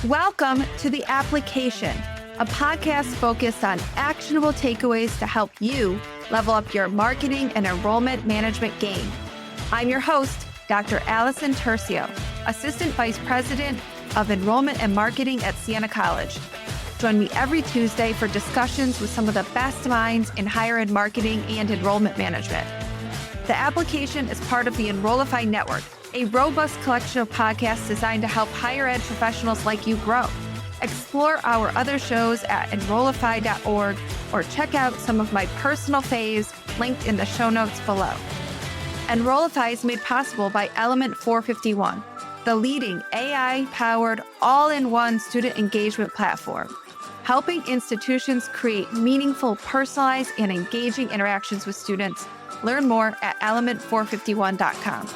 Welcome to The Application, a podcast focused on actionable takeaways to help you level up your marketing and enrollment management game. I'm your host, Dr. Allison Tercio, Assistant Vice President of Enrollment and Marketing at Siena College. Join me every Tuesday for discussions with some of the best minds in higher ed marketing and enrollment management. The Application is part of the Enrollify Network, a robust collection of podcasts designed to help higher ed professionals like you grow. Explore our other shows at enrollify.org or check out some of my personal faves linked in the show notes below. Enrollify is made possible by Element 451, the leading AI-powered all-in-one student engagement platform, helping institutions create meaningful, personalized, and engaging interactions with students. Learn more at element451.com.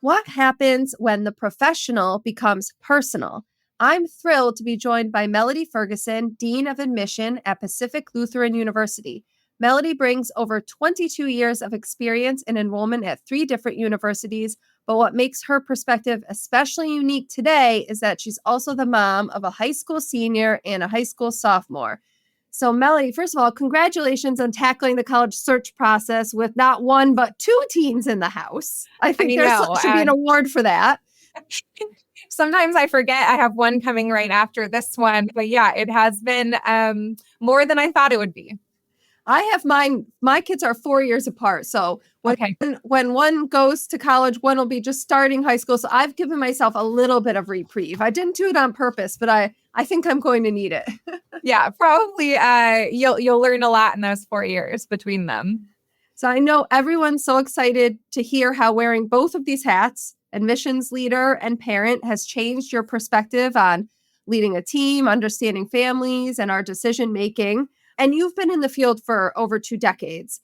What happens when the professional becomes personal? I'm thrilled to be joined by Melody Ferguson, Dean of Admission at Pacific Lutheran University. Melody brings over 22 years of experience in enrollment at 3 different universities, but what makes her perspective especially unique today is that she's also the mom of a high school senior and a high school sophomore. So Melody, first of all, congratulations on tackling the college search process with not one, but 2 teens in the house. I think there should be an award for that. Sometimes I forget I have one coming right after this one. But yeah, it has been more than I thought it would be. I have mine. My kids are 4 years apart. So when one goes to college, one will be just starting high school. So I've given myself a little bit of reprieve. I didn't do it on purpose, but I think I'm going to need it. Yeah, probably you'll learn a lot in those 4 years between them. So I know everyone's so excited to hear how wearing both of these hats, admissions leader and parent, has changed your perspective on leading a team, understanding families, and our decision making. And you've been in the field for over 2 decades.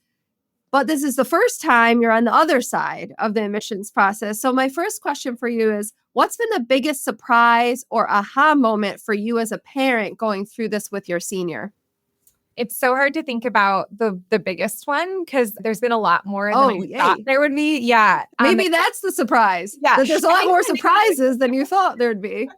But this is the first time you're on the other side of the admissions process. So my first question for you is, what's been the biggest surprise or aha moment for you as a parent going through this with your senior? It's so hard to think about the biggest one because there's been a lot more than I thought there would be. Yeah. Maybe that's the surprise. Yeah. That there's a lot more surprises than you thought there'd be.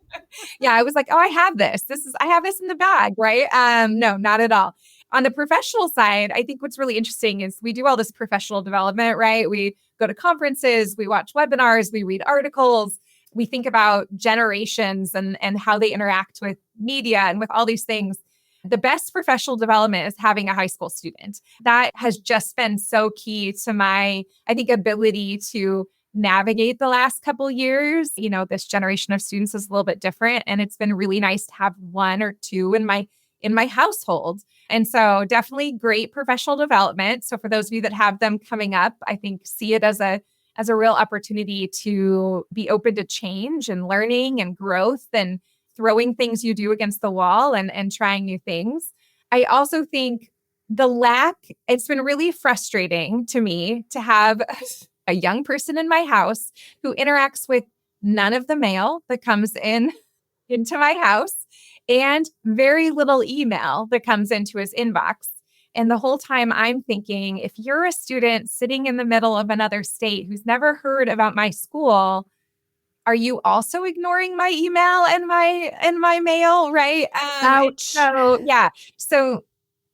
Yeah. I was like, oh, I have this. I have this in the bag, right? No, not at all. On the professional side, I think what's really interesting is we do all this professional development, right? We go to conferences, we watch webinars, we read articles, we think about generations and how they interact with media and with all these things. The best professional development is having a high school student. That has just been so key to my, I think, ability to navigate the last couple years. You know, this generation of students is a little bit different, and it's been really nice to have 1 or 2 in my household. And so definitely great professional development. So for those of you that have them coming up, I think see it as a real opportunity to be open to change and learning and growth and throwing things you do against the wall and trying new things. I also think it's been really frustrating to me to have a young person in my house who interacts with none of the mail that comes into my house and very little email that comes into his inbox. And the whole time I'm thinking, if you're a student sitting in the middle of another state who's never heard about my school, are you also ignoring my email and my mail, right? Ouch. So yeah. So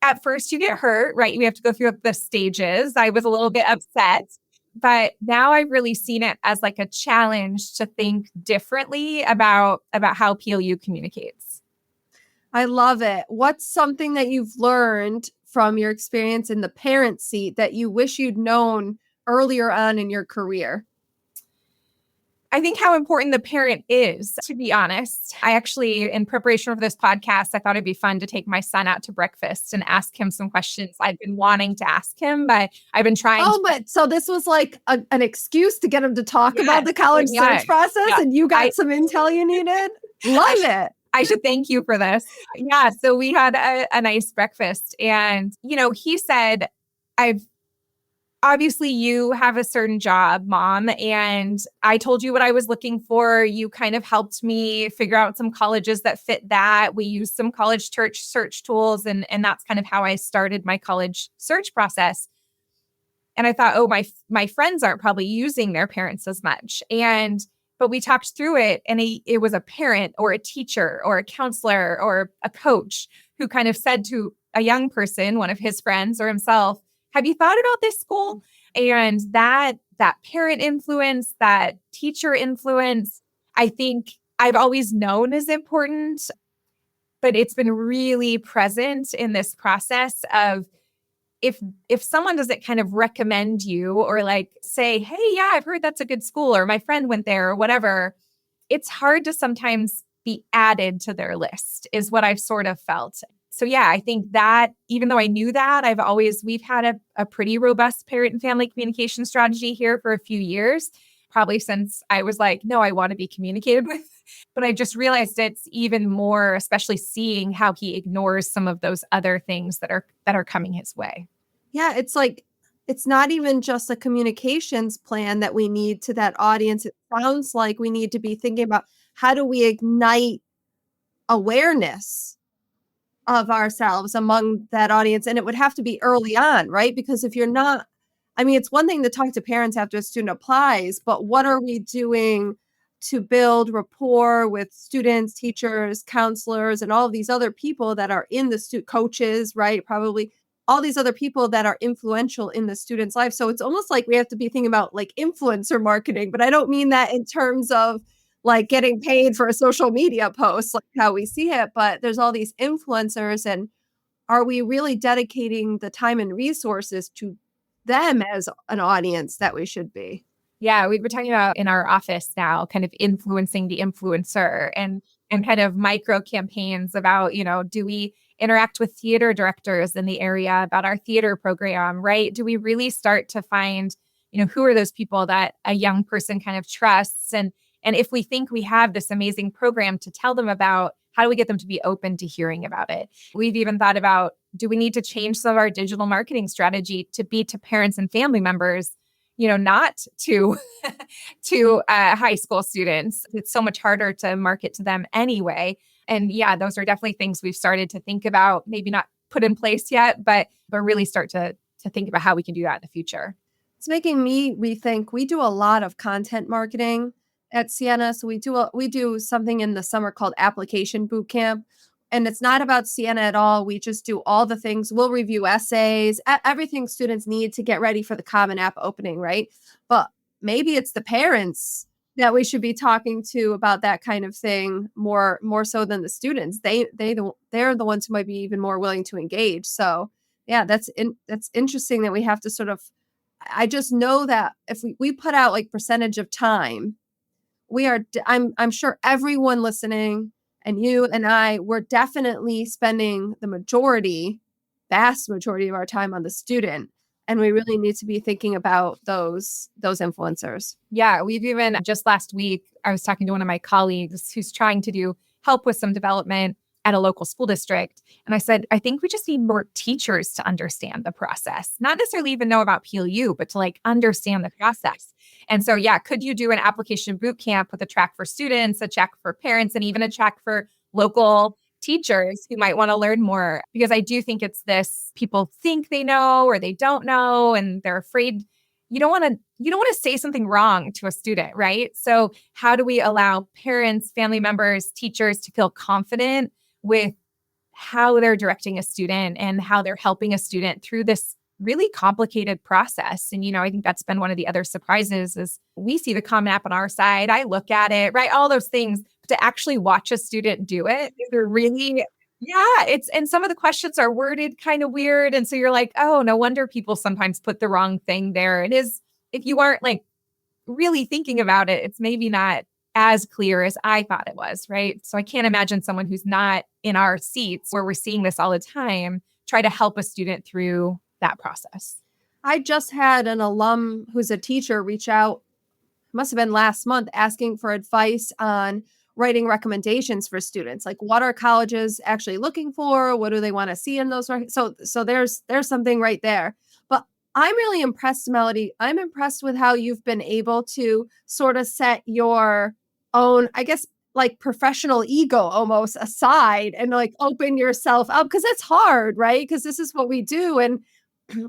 at first you get hurt, right? We have to go through the stages. I was a little bit upset, but now I've really seen it as like a challenge to think differently about how PLU communicates. I love it. What's something that you've learned from your experience in the parent seat that you wish you'd known earlier on in your career? I think how important the parent is, to be honest. I actually, in preparation for this podcast, I thought it'd be fun to take my son out to breakfast and ask him some questions I've been wanting to ask him, but I've been trying. So this was like an excuse to get him to talk about the college search process, and you got some intel you needed? Love it. I should thank you for this. Yeah. So we had a nice breakfast, and, he said, obviously you have a certain job, mom, and I told you what I was looking for. You kind of helped me figure out some colleges that fit that. We used some college search tools, and that's kind of how I started my college search process. And I thought, oh, my friends aren't probably using their parents as much. But we talked through it, and it was a parent or a teacher or a counselor or a coach who kind of said to a young person, one of his friends or himself, have you thought about this school? And that parent influence, that teacher influence, I think I've always known is important, but it's been really present in this process of if someone doesn't kind of recommend you or like say, hey, yeah, I've heard that's a good school, or my friend went there or whatever, it's hard to sometimes be added to their list is what I've sort of felt. So yeah, I think that even though I knew that, we've had a pretty robust parent and family communication strategy here for a few years, probably since I was like, no, I want to be communicated with. But I just realized it's even more, especially seeing how he ignores some of those other things that are coming his way. Yeah, it's like, it's not even just a communications plan that we need to that audience. It sounds like we need to be thinking about how do we ignite awareness of ourselves among that audience. And it would have to be early on, right? Because if you're not, I mean, it's one thing to talk to parents after a student applies, but what are we doing to build rapport with students, teachers, counselors, and all of these other people that are in the coaches, right? Probably all these other people that are influential in the student's life. So it's almost like we have to be thinking about like influencer marketing, but I don't mean that in terms of like getting paid for a social media post, like how we see it, but there's all these influencers, and are we really dedicating the time and resources to them as an audience that we should be? Yeah, we've been talking about in our office now, kind of influencing the influencer and kind of micro campaigns about, do we interact with theater directors in the area about our theater program, right? Do we really start to find, who are those people that a young person kind of trusts? And if we think we have this amazing program to tell them about, how do we get them to be open to hearing about it? We've even thought about, do we need to change some of our digital marketing strategy to be to parents and family members, not to high school students? It's so much harder to market to them anyway. And yeah, those are definitely things we've started to think about, maybe not put in place yet, but really start to think about how we can do that in the future. It's making me rethink. We do a lot of content marketing at Sienna. So we do something in the summer called application boot camp. And it's not about Sienna at all. We just do all the things. We'll review essays, everything students need to get ready for the Common App opening, right? But maybe it's the parents that we should be talking to about that kind of thing more so than the students. They're the ones who might be even more willing to engage. So yeah, that's interesting that we have to sort of, I just know that if we put out like percentage of time, I'm sure everyone listening and you and I, we're definitely spending the vast majority of our time on the student. And we really need to be thinking about those influencers. Yeah, we've even just last week, I was talking to one of my colleagues who's trying to do help with some development at a local school district. And I said, I think we just need more teachers to understand the process, not necessarily even know about PLU, but to like understand the process. And so, yeah, could you do an application boot camp with a track for students, a track for parents, and even a track for local teachers who might want to learn more? Because I do think it's this, people think they know or they don't know, and they're afraid. You don't want to say something wrong to a student, right? So how do we allow parents, family members, teachers to feel confident with how they're directing a student and how they're helping a student through this really complicated process? And, I think that's been one of the other surprises is we see the Common App on our side. I look at it, right? All those things, but to actually watch a student do it, they're really, yeah, and some of the questions are worded kind of weird. And so you're like, oh, no wonder people sometimes put the wrong thing there. It is, if you aren't like really thinking about it, it's maybe not as clear as I thought it was, right? So I can't imagine someone who's not in our seats where we're seeing this all the time try to help a student through that process. I just had an alum who's a teacher reach out, must have been last month, asking for advice on writing recommendations for students. Like, what are colleges actually looking for? What do they want to see in those? So there's something right there. But I'm really impressed, Melody. I'm impressed with how you've been able to sort of set your own, I guess, like professional ego almost aside and like open yourself up because it's hard, right? Because this is what we do. And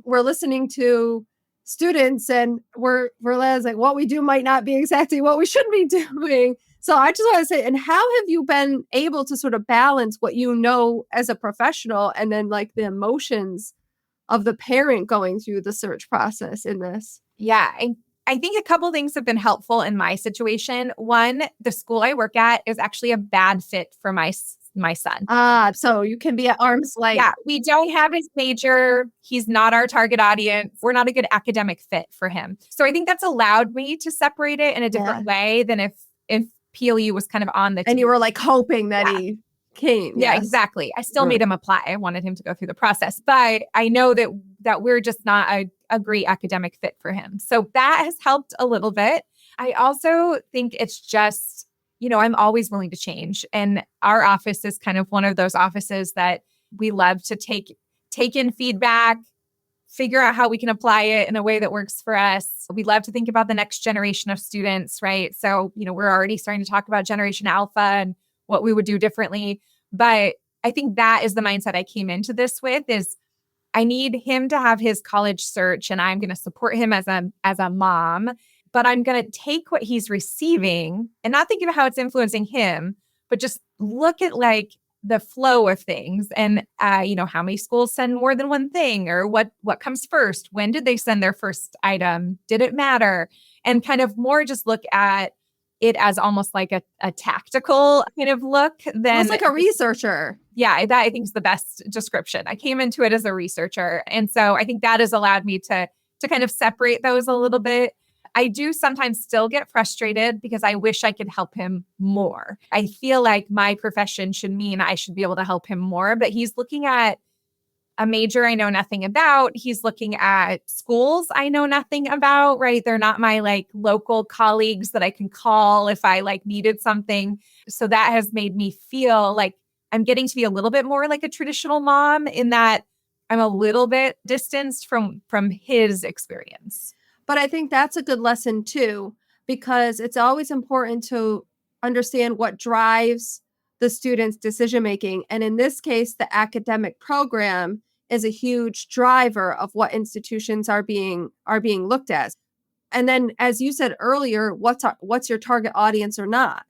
we're listening to students and we're realizing what we do might not be exactly what we should be doing. So I just want to say, and how have you been able to sort of balance what you know as a professional and then like the emotions of the parent going through the search process in this? Yeah. I think a couple things have been helpful in my situation. One, the school I work at is actually a bad fit for my son. So you can be at arm's length. Yeah, we don't have his major. He's not our target audience. We're not a good academic fit for him. So I think that's allowed me to separate it in a different way than if PLU was kind of on the team. And you were like hoping that he came. Yeah, exactly. I still made him apply. I wanted him to go through the process, but I know that we're just not a great academic fit for him. So that has helped a little bit. I also think it's just, I'm always willing to change. And our office is kind of one of those offices that we love to take in feedback, figure out how we can apply it in a way that works for us. We love to think about the next generation of students, right? So, we're already starting to talk about Generation Alpha and what we would do differently. But I think that is the mindset I came into this with is I need him to have his college search and I'm going to support him as a mom, but I'm going to take what he's receiving and not think about how it's influencing him, but just look at like the flow of things and, how many schools send more than one thing or what comes first? When did they send their first item? Did it matter? And kind of more just look at it as almost like a tactical kind of look than it's like a researcher. Yeah, that I think is the best description. I came into it as a researcher. And so I think that has allowed me to kind of separate those a little bit. I do sometimes still get frustrated because I wish I could help him more. I feel like my profession should mean I should be able to help him more, but he's looking at a major I know nothing about. He's looking at schools I know nothing about, right? They're not my like local colleagues that I can call if I like needed something. So that has made me feel like I'm getting to be a little bit more like a traditional mom in that I'm a little bit distanced from his experience. But I think that's a good lesson too, because it's always important to understand what drives the student's decision-making. And in this case, the academic program is a huge driver of what institutions are being looked at. And then, as you said earlier, what's your target audience or not?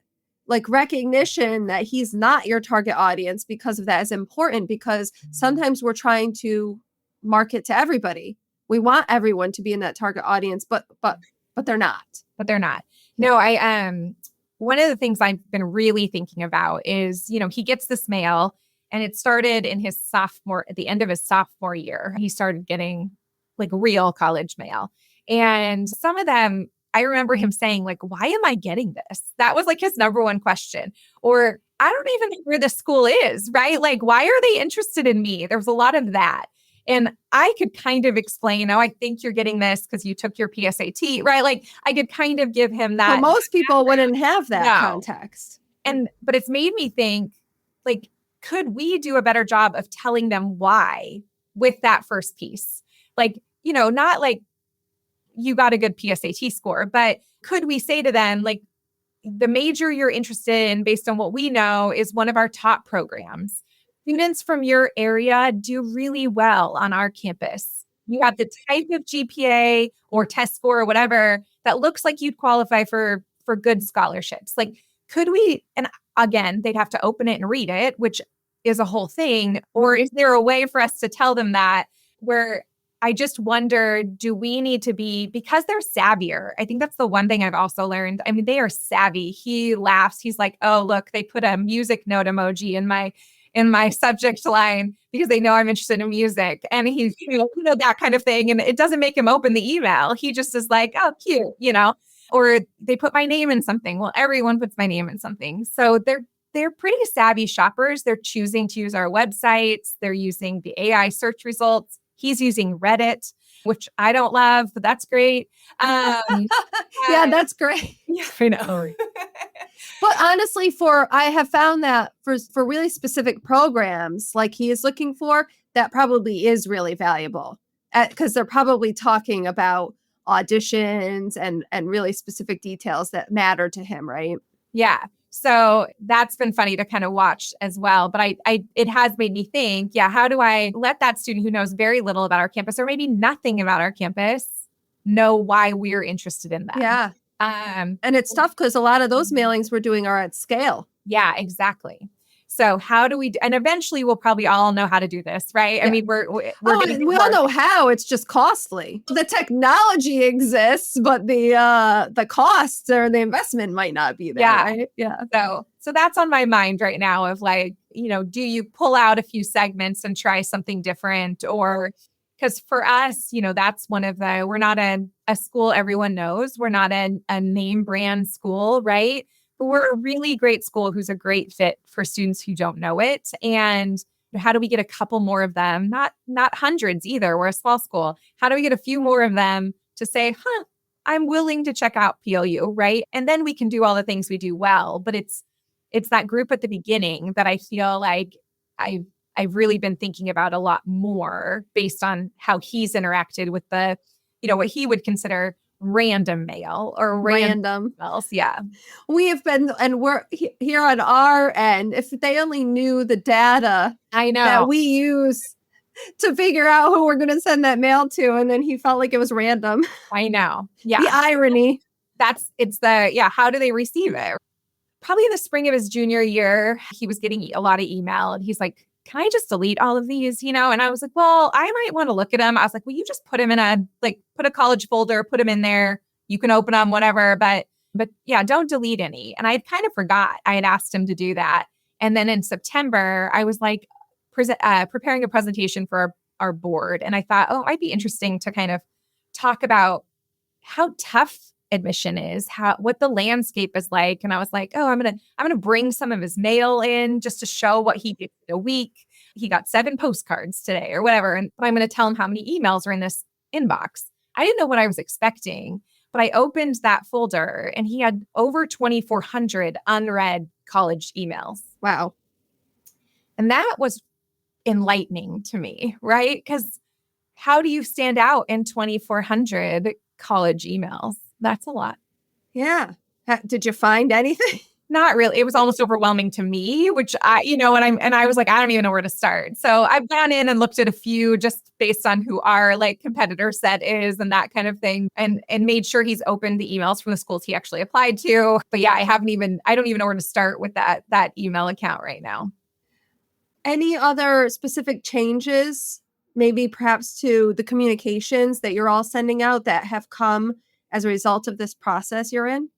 Like recognition that he's not your target audience because of that is important because sometimes we're trying to market to everybody. We want everyone to be in that target audience, but they're not. But they're not. No, one of the things I've been really thinking about is, he gets this mail and it started in at the end of his sophomore year. He started getting like real college mail. And some of them, I remember him saying like, why am I getting this? That was like his number one question. Or I don't even know where the school is, right? Like, why are they interested in me? There was a lot of that. And I could kind of explain, I think you're getting this because you took your PSAT, right? Like I could kind of give him that. But most people wouldn't have that context. But it's made me think, like, could we do a better job of telling them why with that first piece? Like, not like you got a good PSAT score, but could we say to them, like, the major you're interested in based on what we know is one of our top programs. Students from your area do really well on our campus. You have the type of GPA or test score or whatever that looks like you'd qualify for good scholarships. Like, could we, and again, they'd have to open it and read it, which is a whole thing. Or is there a way for us to tell them that where I just wonder, do we need to be, because they're savvier. I think that's the one thing I've also learned. I mean, they are savvy. He laughs. He's like, oh, look, they put a music note emoji in my subject line because they know I'm interested in music. And he's, that kind of thing. And it doesn't make him open the email. He just is like, oh, cute, or they put my name in something. Well, everyone puts my name in something. So they're pretty savvy shoppers. They're choosing to use our websites. They're using the AI search results. He's using Reddit, which I don't love, but that's great. Yeah, that's great. Yeah, I know. But honestly, I have found that for really specific programs like he is looking for, that probably is really valuable. because they're probably talking about auditions and really specific details that matter to him, right? Yeah. So that's been funny to kind of watch as well. But it has made me think, yeah, how do I let that student who knows very little about our campus or maybe nothing about our campus know why we're interested in them? Yeah. And it's tough because a lot of those mailings we're doing are at scale. Yeah, exactly. So how do we, and eventually we'll probably all know how to do this, right? Yeah. I mean, we're we all know how. It's just costly. The technology exists, but the costs or the investment might not be there. Yeah. Right? Yeah. So that's on my mind right now of like, do you pull out a few segments and try something different? Or because for us, that's one of we're not a school everyone knows. We're not a name brand school, right? But we're a really great school who's a great fit for students who don't know it. And how do we get a couple more of them? Not hundreds either. We're a small school. How do we get a few more of them to say, I'm willing to check out PLU, right? And then we can do all the things we do well. But it's that group at the beginning that I feel like I've really been thinking about a lot more based on how he's interacted with the, what he would consider random mail or random emails. Yeah. We have been, and we're here on our end. If they only knew the data I know that we use to figure out who we're going to send that mail to. And then he felt like it was random. I know. Yeah. The irony. How do they receive it? Probably in the spring of his junior year, he was getting a lot of email and he's like, can I just delete all of these, And I was like, well, I might want to look at them. I was like, well, you just put them in put a college folder, put them in there. You can open them, whatever. But yeah, don't delete any. And I kind of forgot I had asked him to do that. And then in September, I was like preparing a presentation for our board. And I thought, it might be interesting to kind of talk about how tough admission is, what the landscape is like. And I was like, I'm gonna bring some of his mail in just to show what he did in a week. He got 7 postcards today or whatever. But I'm gonna tell him how many emails are in this inbox. I didn't know what I was expecting, but I opened that folder and he had over 2,400 unread college emails. Wow. And that was enlightening to me, right? Because how do you stand out in 2,400 college emails? That's a lot. Yeah. Did you find anything? Not really. It was almost overwhelming to me, which I was like, I don't even know where to start. So I've gone in and looked at a few just based on who our competitor set is and that kind of thing, and made sure he's opened the emails from the schools he actually applied to. But yeah, I don't even know where to start with that email account right now. Any other specific changes, maybe perhaps to the communications that you're all sending out that have come as a result of this process you're in?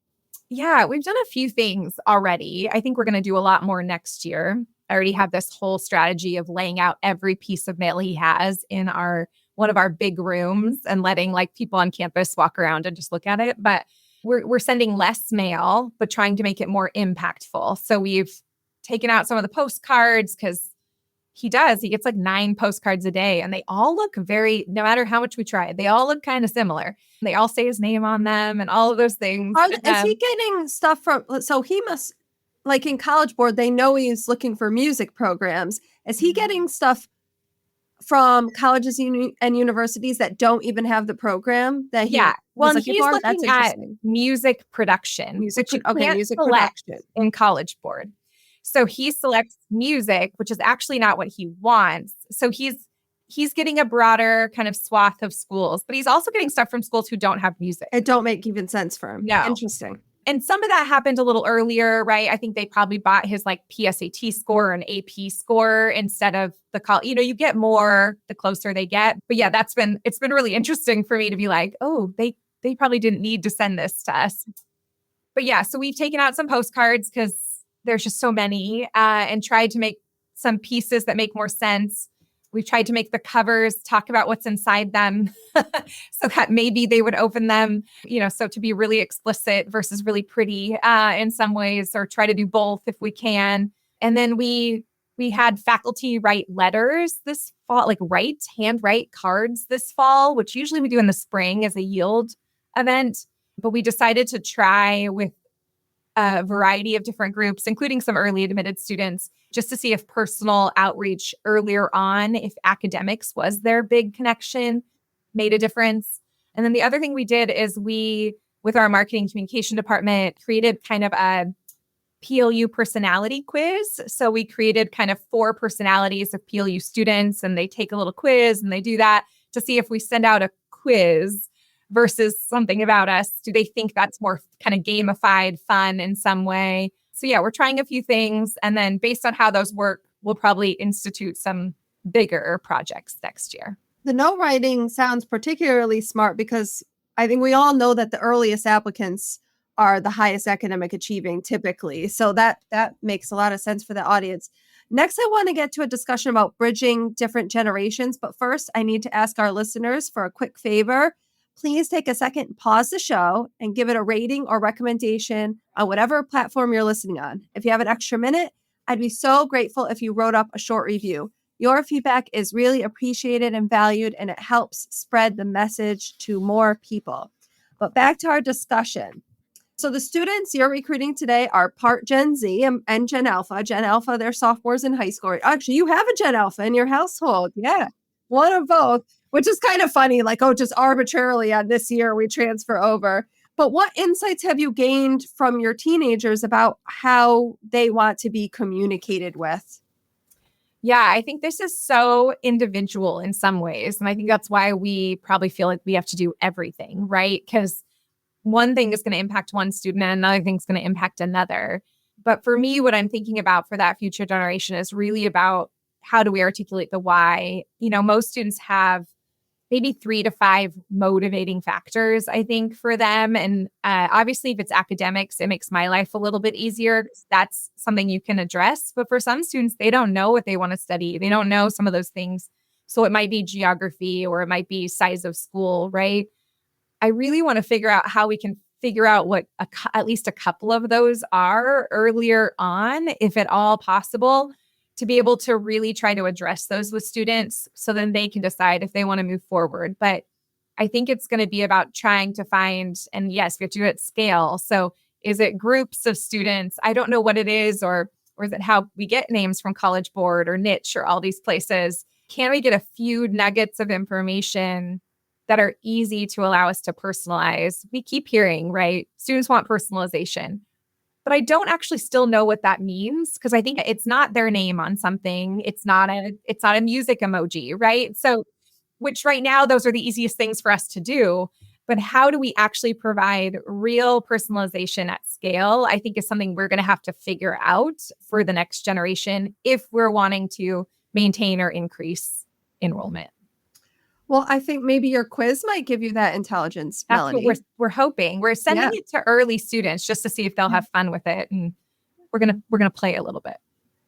Yeah, we've done a few things already. I think we're going to do a lot more next year. I already have this whole strategy of laying out every piece of mail he has in one of our big rooms and letting people on campus walk around and just look at it. But we're sending less mail, but trying to make it more impactful. So we've taken out some of the postcards because he gets 9 postcards a day and they all look no matter how much we try, they all look kind of similar. They all say his name on them and all of those things. Is he getting stuff so he must, in College Board, they know he's looking for music programs. Is he getting stuff from colleges and universities that don't even have the program that he well, and he's looking at music production. Music production in College Board. So he selects music, which is actually not what he wants. So he's getting a broader kind of swath of schools, but he's also getting stuff from schools who don't have music. It don't make even sense for him. No. Interesting. And some of that happened a little earlier, right? I think they probably bought his PSAT score and AP score instead of the college. You get more the closer they get. But yeah, it's been really interesting for me to be like, oh, they probably didn't need to send this to us. But yeah, so we've taken out some postcards because there's just so many, and tried to make some pieces that make more sense. We've tried to make the covers talk about what's inside them so that maybe they would open them, so to be really explicit versus really pretty in some ways, or try to do both if we can. And then we had faculty write letters this fall, handwrite cards this fall, which usually we do in the spring as a yield event. But we decided to try with a variety of different groups, including some early admitted students, just to see if personal outreach earlier on, if academics was their big connection, made a difference. And then the other thing we did is we, with our marketing communication department, created kind of a PLU personality quiz. So we created kind of 4 personalities of PLU students, and they take a little quiz and they do that to see if we send out a quiz versus something about us. Do they think that's more kind of gamified, fun in some way? So yeah, we're trying a few things. And then based on how those work, we'll probably institute some bigger projects next year. The note writing sounds particularly smart because I think we all know that the earliest applicants are the highest academic achieving typically. So that makes a lot of sense for the audience. Next, I want to get to a discussion about bridging different generations. But first, I need to ask our listeners for a quick favor. Please take a second, pause the show, and give it a rating or recommendation on whatever platform you're listening on. If you have an extra minute, I'd be so grateful if you wrote up a short review. Your feedback is really appreciated and valued, and it helps spread the message to more people. But back to our discussion. So the students you're recruiting today are part Gen Z and Gen Alpha. Gen Alpha, they're sophomores in high school. Actually, you have a Gen Alpha in your household. Yeah, one of both, which is kind of funny. Like, oh, just arbitrarily on this year we transfer over. But what insights have you gained from your teenagers about how they want to be communicated with? Yeah, I think this is so individual in some ways. And I think that's why we probably feel like we have to do everything, right? Because one thing is going to impact one student and another thing is going to impact another. But for me, what I'm thinking about for that future generation is really about how do we articulate the why? You know, most students have maybe 3 to 5 motivating factors, I think, for them. And obviously, if it's academics, it makes my life a little bit easier. That's something you can address. But for some students, they don't know what they want to study. They don't know some of those things. So it might be geography or it might be size of school, right? I really want to figure out how we can figure out what at least a couple of those are earlier on, if at all possible, to be able to really try to address those with students so then they can decide if they want to move forward. But I think it's going to be about trying to find, and yes, we have to do it at scale. So is it groups of students? I don't know what it is, or is it how we get names from College Board or Niche or all these places? Can we get a few nuggets of information that are easy to allow us to personalize? We keep hearing, right? Students want personalization. But I don't actually still know what that means because I think it's not their name on something. It's not a music emoji, right? So, which right now, those are the easiest things for us to do. But how do we actually provide real personalization at scale? I think is something we're going to have to figure out for the next generation if we're wanting to maintain or increase enrollment. Well, I think maybe your quiz might give you that intelligence, Melody. That's what we're hoping. We're sending it to early students just to see if they'll have fun with it, and we're gonna play a little bit.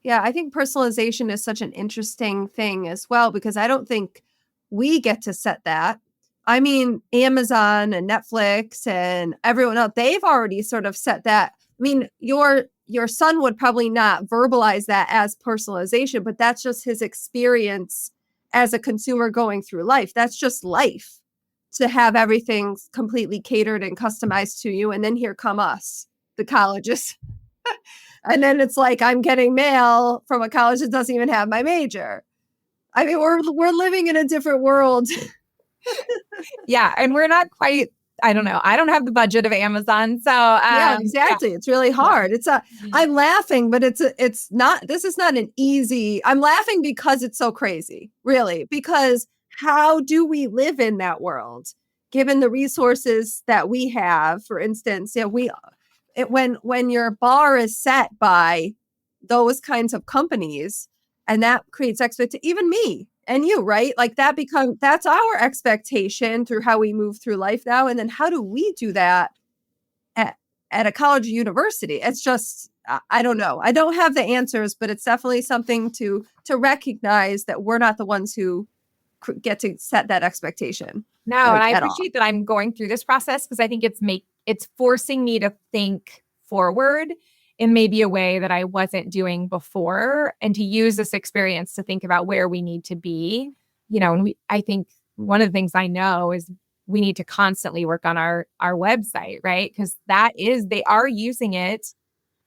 Yeah, I think personalization is such an interesting thing as well because I don't think we get to set that. I mean, Amazon and Netflix and everyone else, they've already sort of set that. I mean, your son would probably not verbalize that as personalization, but that's just his experience as a consumer going through life. That's just life, to have everything completely catered and customized to you. And then here come us, the colleges. And then it's like, I'm getting mail from a college that doesn't even have my major. I mean, we're living in a different world. Yeah. And we're not quite, I don't know. I don't have the budget of Amazon. So yeah, exactly. Yeah. It's really hard. I'm laughing, but it's not, this is not an easy, I'm laughing because it's so crazy, really, because how do we live in that world given the resources that we have? For instance, when your bar is set by those kinds of companies and that creates expectation, even me and you, right? Like that's our expectation through how we move through life now. And then how do we do that at a college or university? It's just, I don't know. I don't have the answers, but it's definitely something to recognize that we're not the ones who get to set that expectation. No, and I appreciate that I'm going through this process because I think it's forcing me to think forward in maybe a way that I wasn't doing before, and to use this experience to think about where we need to be. You know, and I think one of the things I know is we need to constantly work on our website, right? Because they are using it.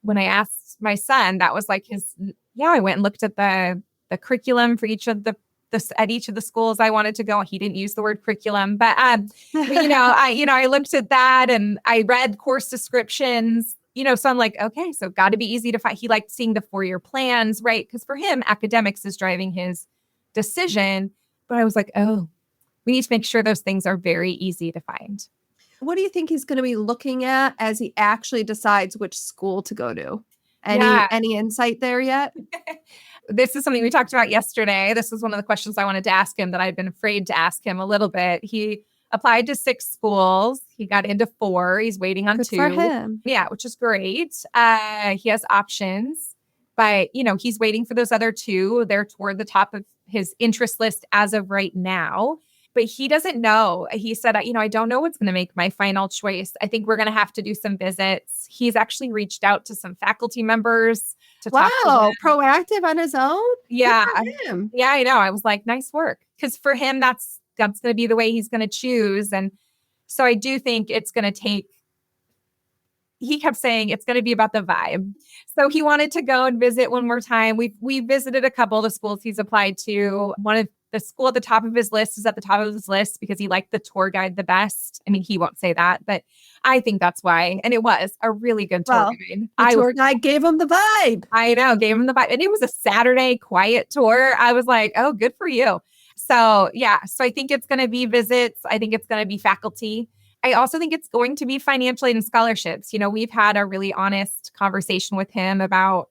When I asked my son, that was like I went and looked at the curriculum for each of the at each of the schools I wanted to go. He didn't use the word curriculum, but I looked at that and I read course descriptions, so I'm like, okay, so got to be easy to find. He liked seeing the 4-year plans, right? Because for him, academics is driving his decision. But I was like, oh, we need to make sure those things are very easy to find. What do you think he's going to be looking at as he actually decides which school to go to? Any insight there yet? This is something we talked about yesterday. This was one of the questions I wanted to ask him that I'd been afraid to ask him a little bit. He applied to 6 schools. He got into 4. He's waiting on 2. For him. Yeah, which is great. He has options, but he's waiting for those other 2. They're toward the top of his interest list as of right now. But he doesn't know. He said, I don't know what's going to make my final choice. I think we're going to have to do some visits. He's actually reached out to some faculty members to talk to them. Proactive on his own? Yeah. Yeah, I know. I was like, nice work. Because for him, that's going to be the way he's going to choose. And so I do think it's going to take, he kept saying it's going to be about the vibe. So he wanted to go and visit one more time. We visited a couple of the schools he's applied to. One of the school at the top of his list is at the top of his list because he liked the tour guide the best. I mean, he won't say that, but I think that's why. And it was a really good tour guide. The tour guide gave him the vibe. I know, gave him the vibe. And it was a Saturday quiet tour. I was like, oh, good for you. So yeah, so I think it's going to be visits. I think it's going to be faculty. I also think it's going to be financial aid and scholarships. We've had a really honest conversation with him about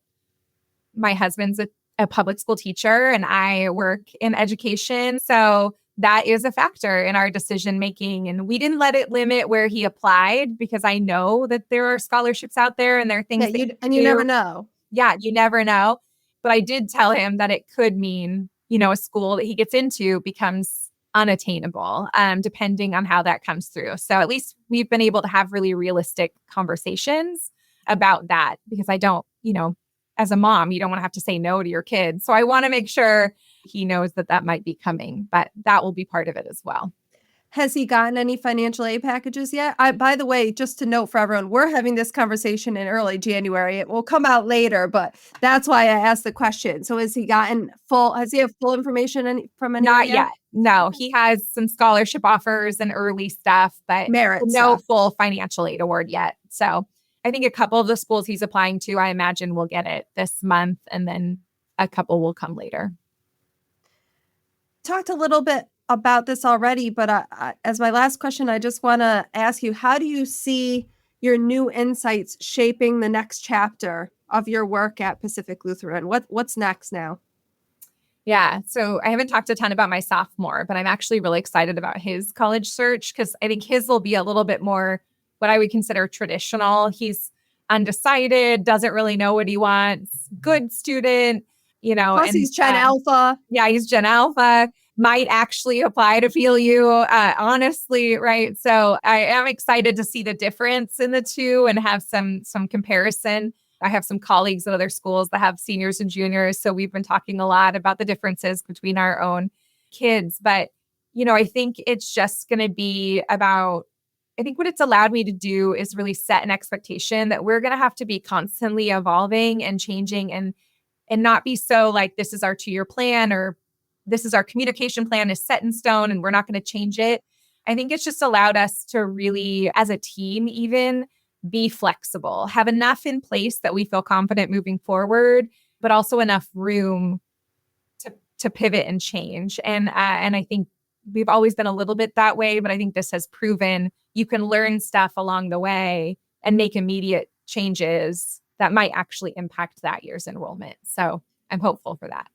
my husband's a public school teacher and I work in education. So that is a factor in our decision making. And we didn't let it limit where he applied because I know that there are scholarships out there and there are things you never know. Yeah, you never know. But I did tell him that it could mean, a school that he gets into becomes unattainable, depending on how that comes through. So at least we've been able to have really realistic conversations about that because I don't, as a mom, you don't want to have to say no to your kids. So I want to make sure he knows that might be coming, but that will be part of it as well. Has he gotten any financial aid packages yet? By the way, just to note for everyone, we're having this conversation in early January. It will come out later, but that's why I asked the question. So has he have full information from anyone? Not yet. No, he has some scholarship offers and early stuff, but no full financial aid award yet. So I think a couple of the schools he's applying to, I imagine will get it this month, and then a couple will come later. Talked a little bit about this already, but as my last question, I just want to ask you, how do you see your new insights shaping the next chapter of your work at Pacific Lutheran? What's next now? Yeah, so I haven't talked a ton about my sophomore, but I'm actually really excited about his college search because I think his will be a little bit more what I would consider traditional. He's undecided, doesn't really know what he wants, good student, Plus he's Gen Alpha. Yeah, he's Gen Alpha. Might actually apply to PLU, honestly, right? So I am excited to see the difference in the two and have some comparison. I have some colleagues at other schools that have seniors and juniors. So we've been talking a lot about the differences between our own kids. But, I think it's just going to be about, I think what it's allowed me to do is really set an expectation that we're going to have to be constantly evolving and changing and not be so like, this is our 2-year plan or this is our communication plan is set in stone and we're not going to change it. I think it's just allowed us to really, as a team, even be flexible, have enough in place that we feel confident moving forward, but also enough room to pivot and change. And I think we've always been a little bit that way, but I think this has proven you can learn stuff along the way and make immediate changes that might actually impact that year's enrollment. So I'm hopeful for that.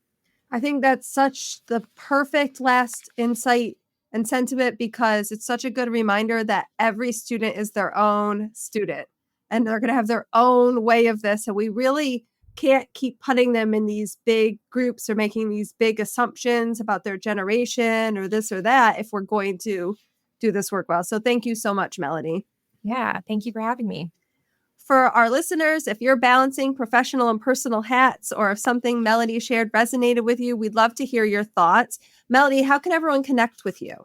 I think that's such the perfect last insight and sentiment because it's such a good reminder that every student is their own student and they're going to have their own way of this. And we really can't keep putting them in these big groups or making these big assumptions about their generation or this or that if we're going to do this work well. So thank you so much, Melody. Yeah, thank you for having me. For our listeners, if you're balancing professional and personal hats or if something Melody shared resonated with you, we'd love to hear your thoughts. Melody, how can everyone connect with you?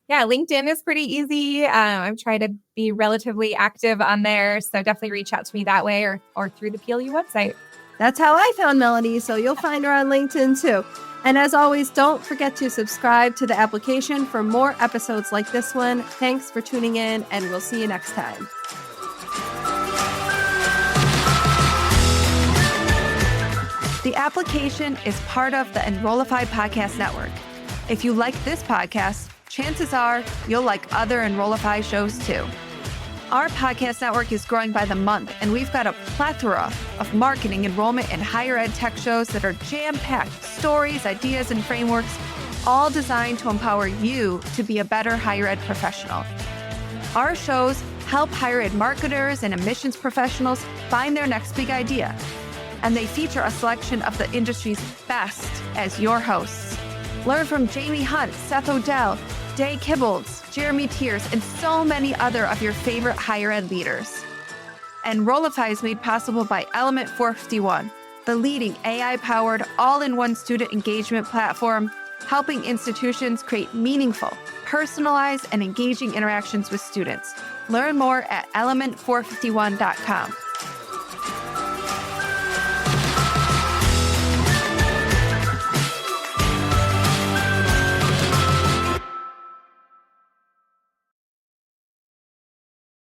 Yeah, LinkedIn is pretty easy. I'm trying to be relatively active on there. So definitely reach out to me that way or through the PLU website. That's how I found Melody. So you'll find her on LinkedIn too. And as always, don't forget to subscribe to the application for more episodes like this one. Thanks for tuning in, and we'll see you next time. The application is part of the Enrollify Podcast Network. If you like this podcast, chances are you'll like other Enrollify shows too. Our podcast network is growing by the month, and we've got a plethora of marketing, enrollment, and higher ed tech shows that are jam-packed stories, ideas, and frameworks, all designed to empower you to be a better higher ed professional. Our shows help higher ed marketers and admissions professionals find their next big idea, and they feature a selection of the industry's best as your hosts. Learn from Jamie Hunt, Seth Odell, Day Kibbles, Jeremy Tiers, and so many other of your favorite higher ed leaders. Enrollify is made possible by Element 451, the leading AI-powered all-in-one student engagement platform, helping institutions create meaningful, personalized, and engaging interactions with students. Learn more at element451.com.